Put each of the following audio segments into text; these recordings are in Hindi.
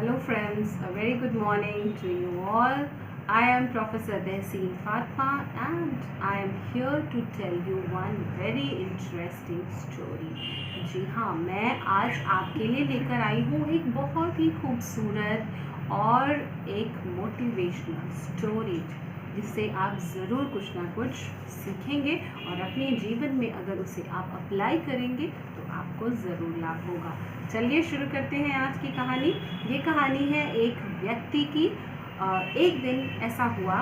Hello friends, a very good morning to you all. I am Professor Tehseen Fatma and I am here to tell you one very interesting story. जी हाँ, मैं आज आपके लिए लेकर आई हूँ एक बहुत ही खूबसूरत और एक मोटिवेशनल स्टोरी जिससे आप ज़रूर कुछ ना कुछ सीखेंगे और अपने जीवन में अगर उसे आप अप्लाई करेंगे तो आपको ज़रूर लाभ होगा। चलिए शुरू करते हैं आज की कहानी। ये कहानी है एक व्यक्ति की। एक दिन ऐसा हुआ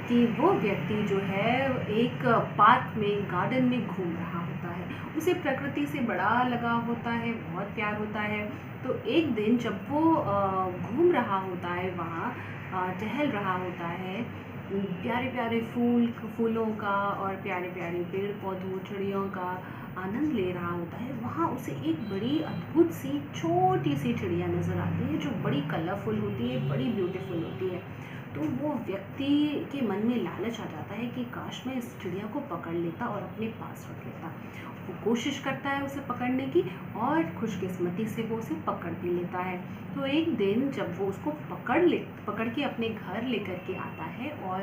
कि वो व्यक्ति जो है एक पार्क में, गार्डन में घूम रहा होता है। उसे प्रकृति से बड़ा लगाव होता है, बहुत प्यार होता है। तो एक दिन जब वो घूम रहा होता है, वहाँ टहल रहा होता है, प्यारे प्यारे फूलों का और प्यारे प्यारे पेड़ पौधों, चिड़ियों का आनंद ले रहा होता है, वहाँ उसे एक बड़ी अद्भुत सी छोटी सी चिड़िया नज़र आती है जो बड़ी कलरफुल होती है, बड़ी ब्यूटीफुल होती है। तो वो व्यक्ति के मन में लालच आ जाता है कि काश मैं इस चिड़िया को पकड़ लेता और अपने पास रख लेता। वो कोशिश करता है उसे पकड़ने की और खुशकिस्मती से वो उसे पकड़ भी लेता है। तो एक दिन जब वो उसको पकड़ के अपने घर लेकर के आता है और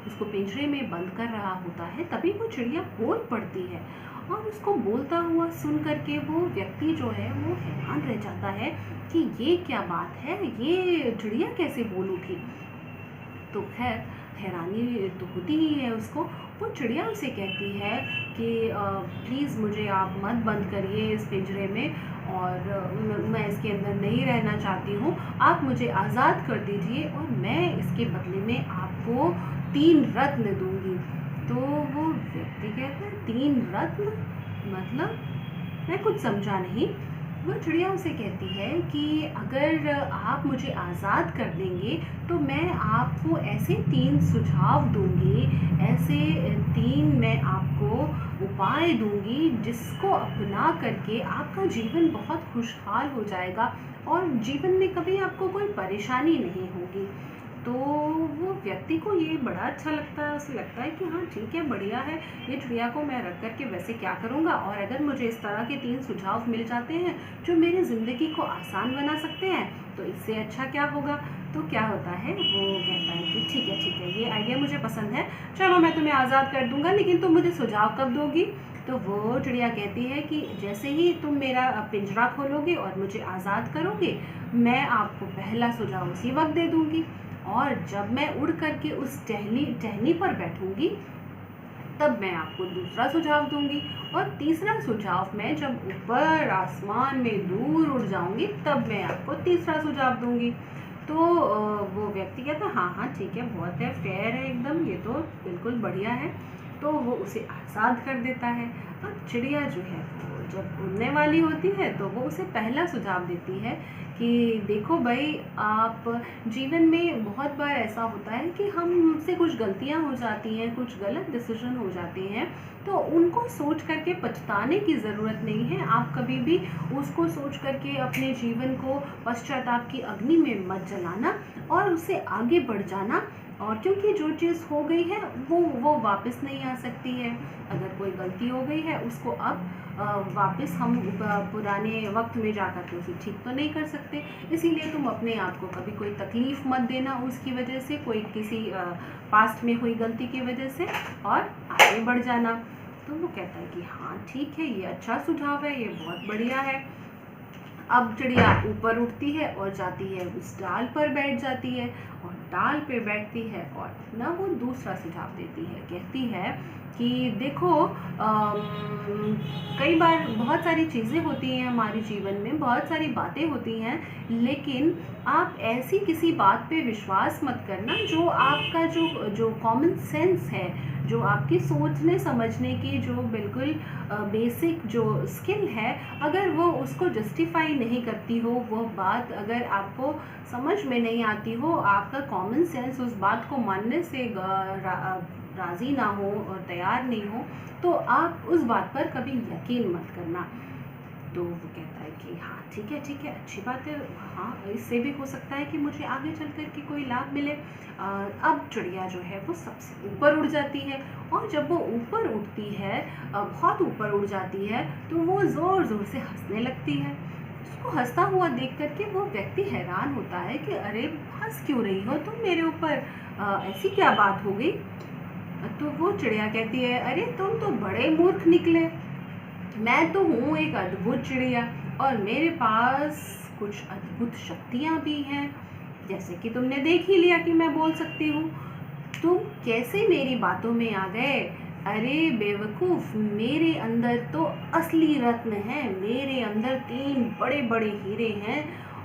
उसको पिंजरे में बंद कर रहा होता है, तभी वो चिड़िया बोल पड़ती है और उसको बोलता हुआ सुन करके वो व्यक्ति जो है वो हैरान रह जाता है कि ये क्या बात है, ये चिड़िया कैसे बोल उठी। तो खैर हैरानी तो होती ही है उसको। वो चिड़िया उसे कहती है कि प्लीज़ मुझे आप मत बंद करिए इस पिंजरे में और मैं इसके अंदर नहीं रहना चाहती हूँ। आप मुझे आज़ाद कर दीजिए और मैं इसके बदले में आपको 3 रत्न दूँगी। तो वो व्यक्ति कहता है 3 रत्न मतलब? मैं कुछ समझा नहीं। वो चिड़िया उसे कहती है कि अगर आप मुझे आज़ाद कर देंगे तो मैं आपको ऐसे 3 सुझाव दूंगी, ऐसे 3 मैं आपको उपाय दूंगी जिसको अपना करके आपका जीवन बहुत खुशहाल हो जाएगा और जीवन में कभी आपको कोई परेशानी नहीं होगी। तो वो व्यक्ति को ये बड़ा अच्छा लगता है। उसे लगता है कि हाँ ठीक है, बढ़िया है, ये चिड़िया को मैं रख करके वैसे क्या करूँगा, और अगर मुझे इस तरह के 3 सुझाव मिल जाते हैं जो मेरी ज़िंदगी को आसान बना सकते हैं तो इससे अच्छा क्या होगा। तो क्या होता है, वो कहता है कि ठीक है, ये आइडिया मुझे पसंद है, चलो मैं तुम्हें आज़ाद कर दूँगा, लेकिन तुम मुझे सुझाव कब दोगी। तो वो चिड़िया कहती है कि जैसे ही तुम मेरा पिंजरा खोलोगे और मुझे आज़ाद करोगे, मैं आपको पहला सुझाव उसी वक्त दे दूँगी, और जब मैं उड़ करके उस टहनी पर बैठूंगी तब मैं आपको दूसरा सुझाव दूंगी, और तीसरा सुझाव मैं जब ऊपर आसमान में दूर उड़ जाऊंगी तब मैं आपको तीसरा सुझाव दूंगी। तो वो व्यक्ति कहता है हाँ ठीक है, बहुत है, फेयर है एकदम, ये तो बिल्कुल बढ़िया है। तो वो उसे आज़ाद कर देता है। अब चिड़िया जो है वो जब उड़ने वाली होती है तो वो उसे पहला सुझाव देती है कि देखो भाई, आप जीवन में बहुत बार ऐसा होता है कि हमसे कुछ गलतियां हो जाती हैं, कुछ गलत डिसीजन हो जाते हैं, तो उनको सोच करके पछताने की ज़रूरत नहीं है। आप कभी भी उसको सोच करके अपने जीवन को पश्चाताप की अग्नि में मत जलाना और उससे आगे बढ़ जाना। और क्योंकि जो चीज़ हो गई है वो वापस नहीं आ सकती है। अगर कोई गलती हो गई है उसको अब वापस हम पुराने वक्त में जा कर के उसे ठीक तो नहीं कर सकते। इसीलिए तुम अपने आप को कभी कोई तकलीफ़ मत देना उसकी वजह से, कोई किसी पास्ट में हुई गलती की वजह से, और आगे बढ़ जाना। तो वो कहता है कि हाँ ठीक है, ये अच्छा सुझाव है, ये बहुत बढ़िया है। अब चिड़िया ऊपर उठती है और जाती है उस डाल पर बैठ जाती है, और डाल पे बैठती है और ना वो दूसरा सुझाव देती है। कहती है कि देखो, कई बार बहुत सारी चीज़ें होती हैं हमारे जीवन में, बहुत सारी बातें होती हैं, लेकिन आप ऐसी किसी बात पे विश्वास मत करना जो आपका जो कॉमन सेंस है, जो आपकी सोचने समझने की जो बिल्कुल बेसिक जो स्किल है, अगर वो उसको जस्टिफाई नहीं करती हो, वो बात अगर आपको समझ में नहीं आती हो, आपका कॉमन सेंस उस बात को मानने से राज़ी ना हो और तैयार नहीं हो, तो आप उस बात पर कभी यकीन मत करना। तो वो कहता है कि हाँ ठीक है, अच्छी बात है, हाँ इससे भी हो सकता है कि मुझे आगे चल कर के कोई लाभ मिले। अब चिड़िया जो है वो सबसे ऊपर उड़ जाती है, और जब वो ऊपर उड़ती है, बहुत ऊपर उड़ जाती है, तो वो ज़ोर ज़ोर से हंसने लगती है। उसको हंसता हुआ देख करके वो व्यक्ति हैरान होता है कि अरे हंस क्यों रही हो तुम मेरे ऊपर, ऐसी क्या बात हो गई। तो वो चिड़िया कहती है, अरे तुम तो बड़े मूर्ख निकले, मैं तो हूँ एक अद्भुत चिड़िया और मेरे पास कुछ अद्भुत शक्तियाँ भी हैं, जैसे कि तुमने देख ही लिया कि मैं बोल सकती हूँ। तुम कैसे मेरी बातों में आ गए। अरे बेवकूफ़, मेरे अंदर तो असली रत्न है, मेरे अंदर 3 बड़े बड़े हीरे हैं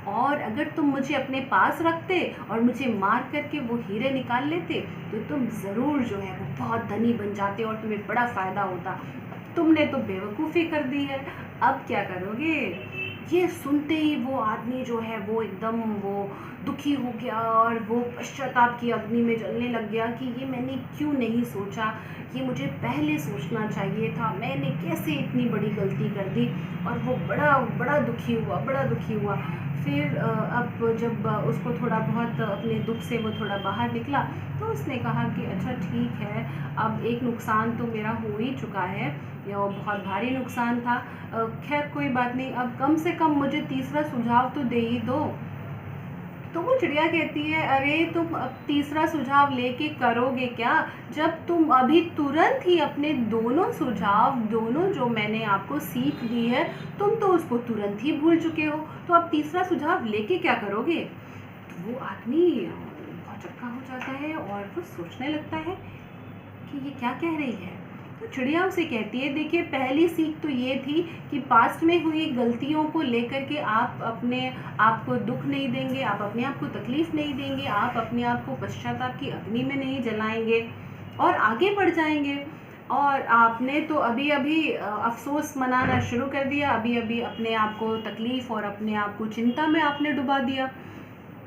और अगर तुम मुझे अपने पास रखते और मुझे मार करके वो हीरे निकाल लेते तो तुम ज़रूर जो है वो बहुत धनी बन जाते और तुम्हें बड़ा फ़ायदा होता। तुमने तो बेवकूफ़ी कर दी है, अब क्या करोगे। ये सुनते ही वो आदमी जो है वो एकदम वो दुखी हो गया और वो पश्चाताप की अग्नि में जलने लग गया कि ये मैंने क्यों नहीं सोचा, ये मुझे पहले सोचना चाहिए था, मैंने कैसे इतनी बड़ी गलती कर दी। और वो बड़ा बड़ा दुखी हुआ, बड़ा दुखी हुआ। फिर अब जब उसको थोड़ा बहुत अपने दुख से वो थोड़ा बाहर निकला तो उसने कहा कि अच्छा ठीक है, अब एक नुकसान तो मेरा हो ही चुका है, ये बहुत भारी नुकसान था, खैर कोई बात नहीं, अब कम से कम मुझे तीसरा सुझाव तो दे ही दो। तो वो चिड़िया कहती है, अरे तुम अब तीसरा सुझाव लेके करोगे क्या, जब तुम अभी तुरंत ही अपने दोनों सुझाव, दोनों जो मैंने आपको सीख दी है, तुम तो उसको तुरंत ही भूल चुके हो, तो अब तीसरा सुझाव लेके क्या करोगे। तो वो आदमी बहुत चक्का हो जाता है और वो सोचने लगता है कि ये क्या कह रही है। तो चिड़िया उसे कहती है, देखिए पहली सीख तो ये थी कि पास्ट में हुई गलतियों को लेकर के आप अपने आप को दुख नहीं देंगे, आप अपने आप को तकलीफ नहीं देंगे, आप अपने आप को पश्चाताप की अग्नि में नहीं जलाएंगे और आगे बढ़ जाएंगे। और आपने तो अभी अभी अफसोस मनाना शुरू कर दिया, अभी अभी अपने आप को तकलीफ और अपने आप को चिंता में आपने डुबा दिया,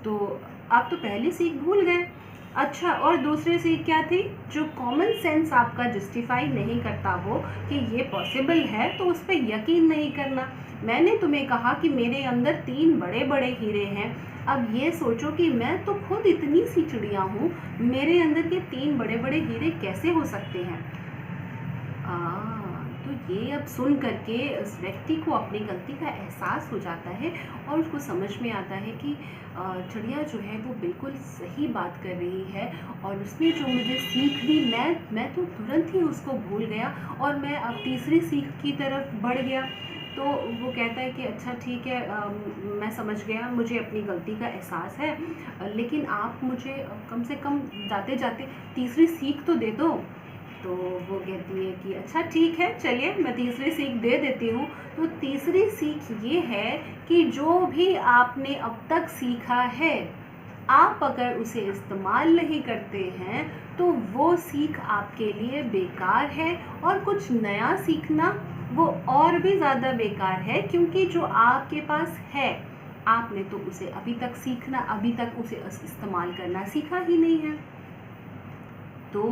तो आप तो पहली सीख भूल गए। अच्छा, और दूसरी सीख क्या थी, जो कॉमन सेंस आपका जस्टिफाई नहीं करता हो कि ये पॉसिबल है तो उस पर यकीन नहीं करना। मैंने तुम्हें कहा कि मेरे अंदर 3 बड़े बड़े हीरे हैं, अब ये सोचो कि मैं तो खुद इतनी सी चिड़िया हूँ, मेरे अंदर के 3 बड़े बड़े हीरे कैसे हो सकते हैं। तो ये अब सुन करके उस व्यक्ति को अपनी गलती का एहसास हो जाता है और उसको समझ में आता है कि चिड़िया जो है वो बिल्कुल सही बात कर रही है और उसने जो मुझे सीख दी, मैं तो तुरंत ही उसको भूल गया और मैं अब तीसरी सीख की तरफ बढ़ गया। तो वो कहता है कि अच्छा ठीक है, मैं समझ गया, मुझे अपनी गलती का एहसास है, लेकिन आप मुझे कम से कम जाते जाते तीसरी सीख तो दे दो। तो वो कहती है कि अच्छा ठीक है, चलिए मैं तीसरी सीख दे देती हूँ। तो तीसरी सीख ये है कि जो भी आपने अब तक सीखा है, आप अगर उसे इस्तेमाल नहीं करते हैं तो वो सीख आपके लिए बेकार है और कुछ नया सीखना वो और भी ज़्यादा बेकार है, क्योंकि जो आपके पास है आपने तो उसे अभी तक उसे इस्तेमाल करना सीखा ही नहीं है। तो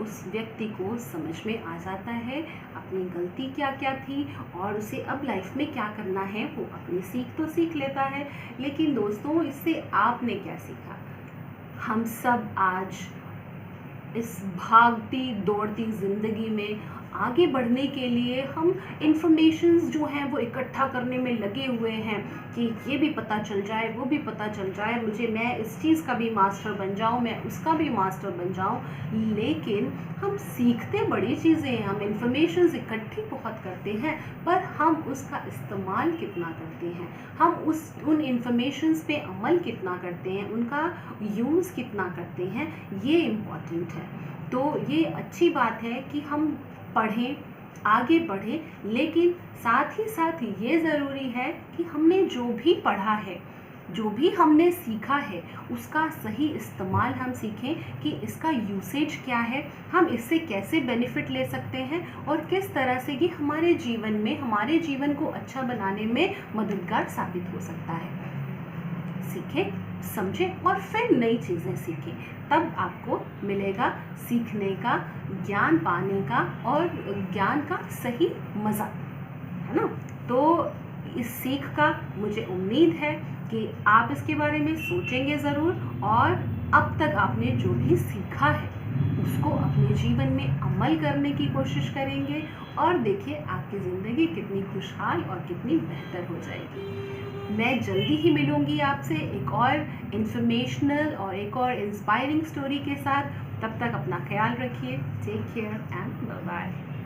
उस व्यक्ति को समझ में आ जाता है अपनी गलती क्या क्या थी और उसे अब लाइफ में क्या करना है, वो अपनी सीख तो सीख लेता है। लेकिन दोस्तों, इससे आपने क्या सीखा। हम सब आज इस भागती दौड़ती ज़िंदगी में आगे बढ़ने के लिए हम इंफॉर्मेशंस जो हैं वो इकट्ठा करने में लगे हुए हैं कि ये भी पता चल जाए, वो भी पता चल जाए, मैं इस चीज़ का भी मास्टर बन जाऊं, मैं उसका भी मास्टर बन जाऊं। लेकिन हम सीखते बड़ी चीज़ें हैं, हम इंफॉर्मेशंस इकट्ठी बहुत करते हैं, पर हम उसका इस्तेमाल कितना करते हैं, हम उन इंफॉर्मेशंस पे अमल कितना करते हैं, उनका यूज़ कितना करते हैं, ये इम्पॉर्टेंट है। तो ये अच्छी बात है कि हम पढ़ें, आगे बढ़ें, लेकिन साथ ही साथ ये ज़रूरी है कि हमने जो भी पढ़ा है, जो भी हमने सीखा है, उसका सही इस्तेमाल हम सीखें कि इसका यूसेज क्या है, हम इससे कैसे बेनिफिट ले सकते हैं और किस तरह से ये हमारे जीवन में, हमारे जीवन को अच्छा बनाने में मददगार साबित हो सकता है। सीखें, समझें और फिर नई चीज़ें सीखें, तब आपको मिलेगा सीखने का, ज्ञान पाने का और ज्ञान का सही मज़ा, है ना। तो इस सीख का मुझे उम्मीद है कि आप इसके बारे में सोचेंगे ज़रूर और अब तक आपने जो भी सीखा है उसको अपने जीवन में अमल करने की कोशिश करेंगे और देखिए आपकी ज़िंदगी कितनी खुशहाल और कितनी बेहतर हो जाएगी। मैं जल्दी ही मिलूँगी आपसे एक और इंफॉर्मेशनल और एक और इंस्पायरिंग स्टोरी के साथ। तब तक अपना ख्याल रखिए। Take care and bye bye.